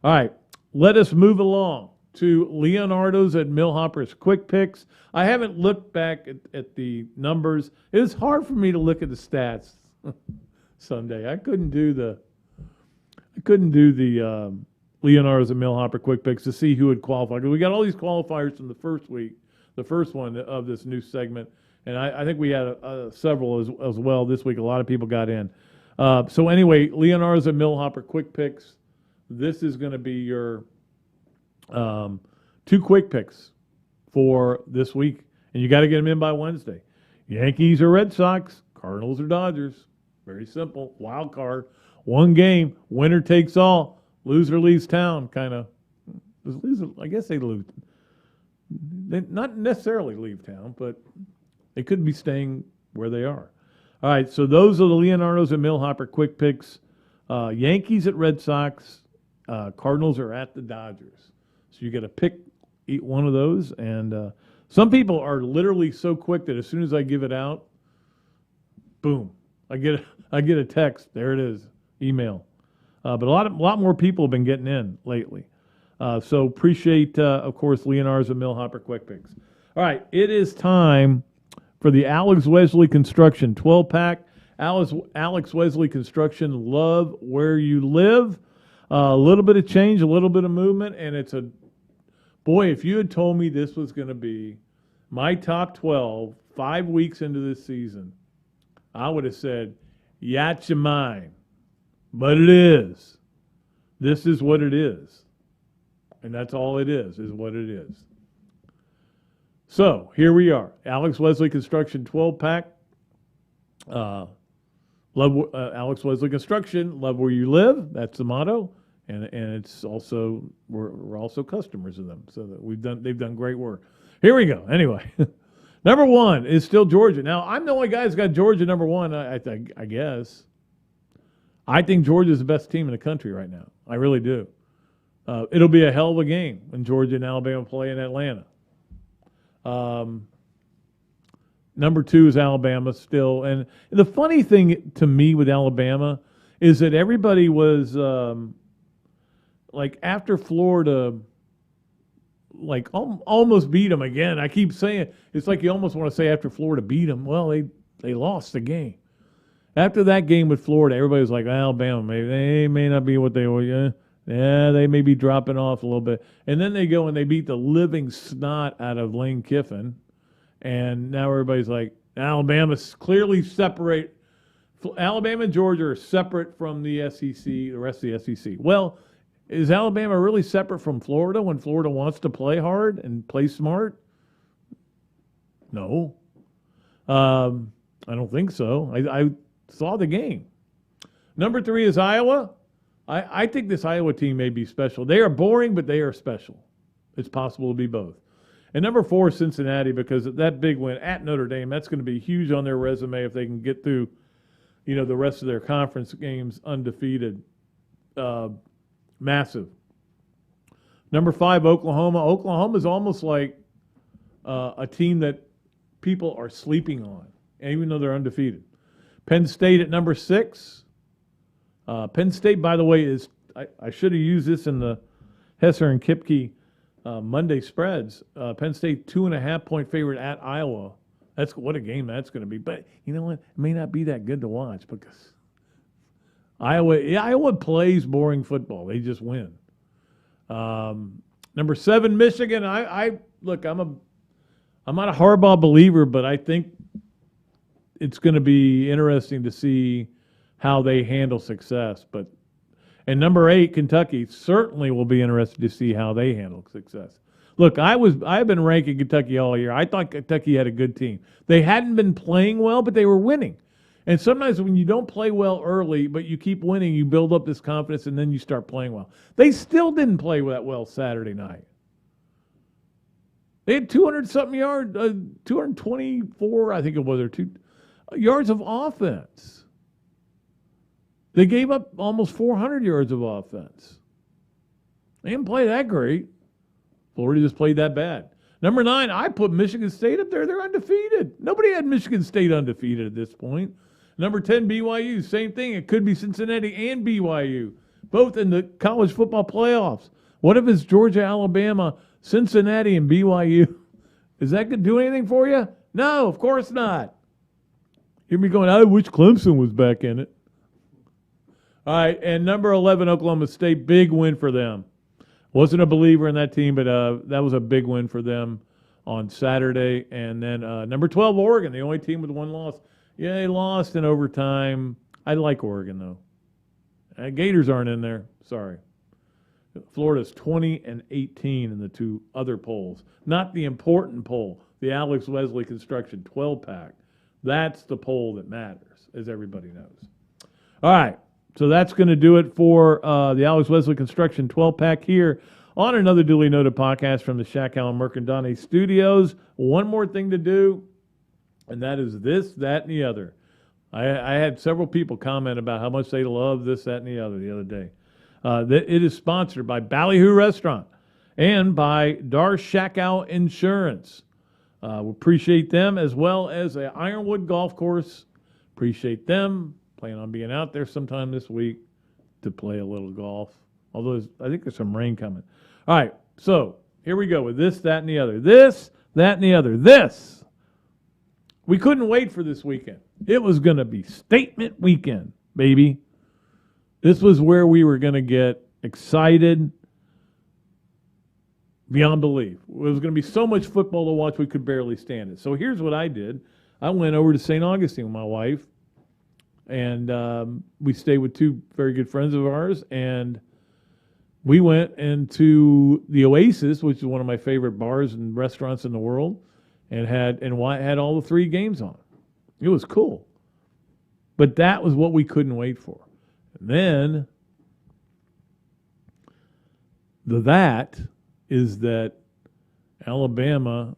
All right, let us move along to Leonardo's at Millhopper's Quick Picks. I haven't looked back at the numbers. It was hard for me to look at the stats Sunday. I couldn't do the Leonardo's at Millhopper Quick Picks to see who had qualified. We got all these qualifiers from the first week, the first one of this new segment, and I think we had several as well this week. A lot of people got in. So anyway, Leonardo's at Millhopper Quick Picks. This is going to be your 2 quick picks for this week, and you got to get them in by Wednesday. Yankees or Red Sox, Cardinals or Dodgers. Very simple. Wild card. 1 game. Winner takes all. Loser leaves town. Kind of. I guess they lose. They not necessarily leave town, but they could be staying where they are. All right, so those are the Leonardo's and Millhopper quick picks. Yankees at Red Sox. Cardinals are at the Dodgers. So you got to pick one of those. And some people are literally so quick that as soon as I give it out, boom, I get a text. There it is, email. But a lot more people have been getting in lately. So appreciate, of course, Leonardo's and Millhopper quick picks. All right, it is time for the Alex Wesley Construction 12-pack. Alex Wesley Construction, love where you live. A little bit of change, a little bit of movement, and if you had told me this was going to be my top 12 5 weeks into this season, I would have said, yatcha mine. But it is. This is what it is. And that's all it is what it is. So here we are. Alex Wesley Construction 12-pack. Alex Wesley Construction, love where you live. That's the motto. And it's also, we're also customers of them. So that they've done great work. Here we go. Anyway, number 1 is still Georgia. Now, I'm the only guy who's got Georgia number 1, I guess. I think Georgia's the best team in the country right now. I really do. It'll be a hell of a game when Georgia and Alabama play in Atlanta. Number 2 is Alabama still. And the funny thing to me with Alabama is that everybody was like after Florida like almost beat them again. I keep saying it's like you almost want to say after Florida beat them. Well, they lost the game. After that game with Florida, everybody was like, Alabama, maybe they may not be what they were. Yeah, they may be dropping off a little bit. And then they go and they beat the living snot out of Lane Kiffin. And now everybody's like, Alabama's clearly separate. Alabama and Georgia are separate from the SEC, the rest of the SEC. Well, is Alabama really separate from Florida when Florida wants to play hard and play smart? No. I don't think so. I saw the game. Number 3 is Iowa. I think this Iowa team may be special. They are boring, but they are special. It's possible to be both. And number 4 is Cincinnati, because that big win at Notre Dame, that's going to be huge on their resume if they can get through, the rest of their conference games undefeated. Massive. Number 5, Oklahoma. Oklahoma is almost like a team that people are sleeping on, even though they're undefeated. Penn State at number 6. Penn State, by the way, is I should have used this in the Hesser and Kipke Monday spreads. Penn State 2.5-point favorite at Iowa. That's what a game that's going to be. But you know what? It may not be that good to watch because Iowa plays boring football. They just win. Number 7, Michigan. I look. I'm not a Harbaugh believer, but I think it's going to be interesting to see how they handle success. And number 8, Kentucky, certainly will be interested to see how they handle success. Look, I've been ranking Kentucky all year. I thought Kentucky had a good team. They hadn't been playing well, but they were winning. And sometimes when you don't play well early, but you keep winning, you build up this confidence, and then you start playing well. They still didn't play that well Saturday night. They had 200-something yards, 224, I think it was, or 2 yards of offense. They gave up almost 400 yards of offense. They didn't play that great. Florida just played that bad. Number 9, I put Michigan State up there. They're undefeated. Nobody had Michigan State undefeated at this point. Number 10, BYU. Same thing. It could be Cincinnati and BYU, both in the college football playoffs. What if it's Georgia, Alabama, Cincinnati, and BYU? Is that going to do anything for you? No, of course not. Hear me going, I wish Clemson was back in it. All right, and number 11, Oklahoma State, big win for them. Wasn't a believer in that team, but that was a big win for them on Saturday. And then number 12, Oregon, the only team with 1 loss. Yeah, they lost in overtime. I like Oregon, though. Gators aren't in there. Sorry. Florida's 20-18 in the 2 other polls. Not the important poll, the Alex Wesley Construction 12-pack. That's the poll that matters, as everybody knows. All right. So that's going to do it for the Alex Wesley Construction 12-pack here on Another Dooley Noted Podcast from the Shaq Allen Mercandone Studios. One more thing to do, and that is this, that, and the other. I had several people comment about how much they love this, that, and the other day. It is sponsored by Ballyhoo Restaurant and by Dar Shackow Insurance. We appreciate them, as well as the Ironwood Golf Course. Appreciate them. Plan on being out there sometime this week to play a little golf. Although I think there's some rain coming. All right, so here we go with this, that, and the other. This, that, and the other. This. We couldn't wait for this weekend. It was going to be statement weekend, baby. This was where we were going to get excited beyond belief. It was going to be so much football to watch we could barely stand it. So here's what I did. I went over to St. Augustine with my wife. And we stayed with 2 very good friends of ours, and we went into the Oasis, which is one of my favorite bars and restaurants in the world, and had all the 3 games on. It was cool. But that was what we couldn't wait for. And then that is that Alabama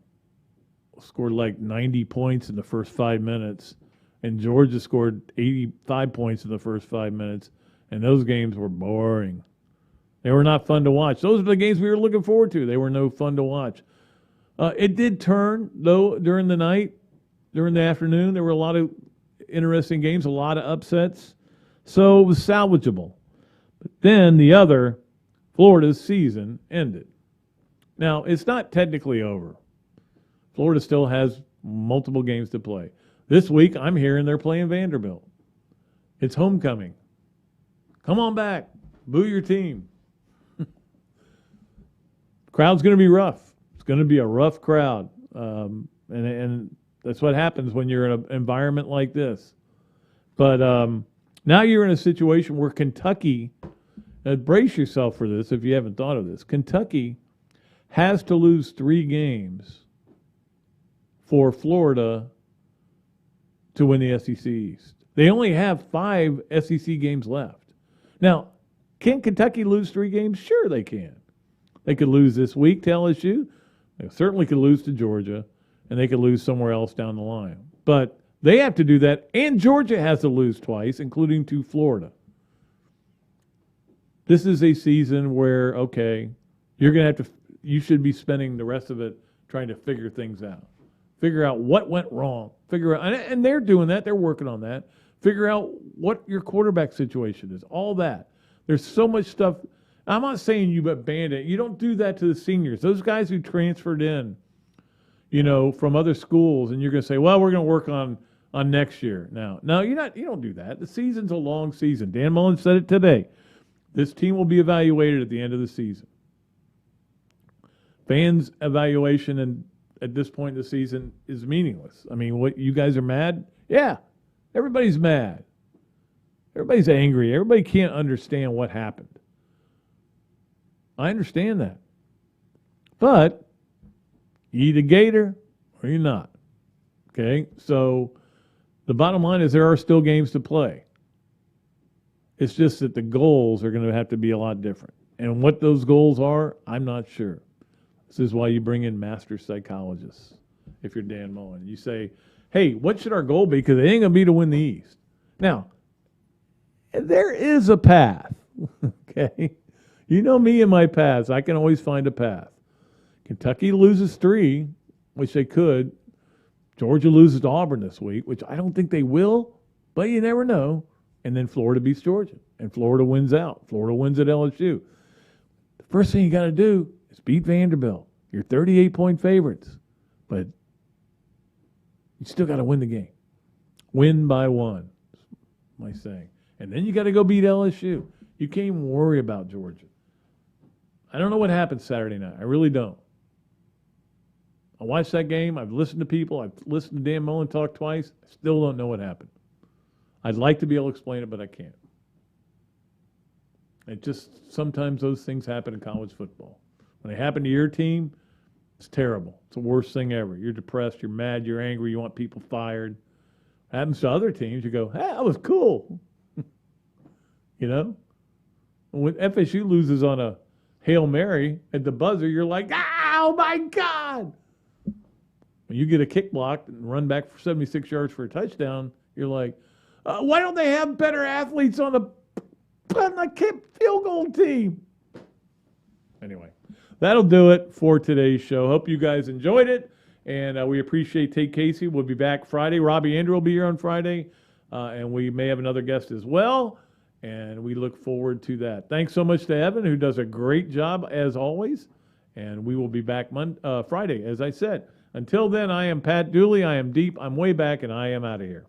scored like 90 points in the first 5 minutes, and Georgia scored 85 points in the first 5 minutes, and those games were boring. They were not fun to watch. Those are the games we were looking forward to. They were no fun to watch. It did turn, though, during the night, during the afternoon. There were a lot of interesting games, a lot of upsets. So it was salvageable. But then Florida's season ended. Now, it's not technically over. Florida still has multiple games to play. This week, I'm hearing they're playing Vanderbilt. It's homecoming. Come on back. Boo your team. Crowd's going to be rough. It's going to be a rough crowd. And that's what happens when you're in an environment like this. But now you're in a situation where Kentucky, brace yourself for this if you haven't thought of this, Kentucky has to lose 3 games for Florida to win the SEC East. They only have 5 SEC games left. Now, can Kentucky lose 3 games? Sure they can. They could lose this week to LSU. They certainly could lose to Georgia, and they could lose somewhere else down the line. But they have to do that, and Georgia has to lose twice, including to Florida. This is a season where, okay, you should be spending the rest of it trying to figure things out. Figure out what went wrong. And they're doing that. They're working on that. Figure out what your quarterback situation is. All that. There's so much stuff. I'm not saying you abandon it. You don't do that to the seniors. Those guys who transferred in, from other schools, and you're going to say, well, we're going to work on next year. Now, no, you don't do that. The season's a long season. Dan Mullen said it today. This team will be evaluated at the end of the season. Fans' evaluation at this point in the season is meaningless. I mean, what, you guys are mad? Yeah, everybody's mad. Everybody's angry. Everybody can't understand what happened. I understand that. But you eat a Gator or you're not. Okay? So the bottom line is there are still games to play. It's just that the goals are going to have to be a lot different. And what those goals are, I'm not sure. This is why you bring in master psychologists if you're Dan Mullen. You say, hey, what should our goal be? Because it ain't going to be to win the East. Now, there is a path. Okay? You know me and my paths. I can always find a path. Kentucky loses 3, which they could. Georgia loses to Auburn this week, which I don't think they will, but you never know. And then Florida beats Georgia, and Florida wins out. Florida wins at LSU. The first thing you got to do is beat Vanderbilt. You're 38-point favorites, but you still got to win the game. Win by 1, my saying. And then you got to go beat LSU. You can't even worry about Georgia. I don't know what happened Saturday night. I really don't. I watched that game. I've listened to people. I've listened to Dan Mullen talk twice. I still don't know what happened. I'd like to be able to explain it, but I can't. It just, sometimes those things happen in college football. When they happen to your team, it's terrible. It's the worst thing ever. You're depressed, you're mad, you're angry, you want people fired. It happens to other teams, you go, hey, that was cool. When FSU loses on a Hail Mary at the buzzer, you're like, oh my God. When you get a kick blocked and run back for 76 yards for a touchdown, you're like, why don't they have better athletes on the field goal team? Anyway, that'll do it for today's show. Hope you guys enjoyed it, and we appreciate Tate Casey. We'll be back Friday. Robbie Andrew will be here on Friday, and we may have another guest as well, and we look forward to that. Thanks so much to Evan, who does a great job as always, and we will be back Friday, as I said. Until then, I am Pat Dooley. I am deep. I'm way back, and I am out of here.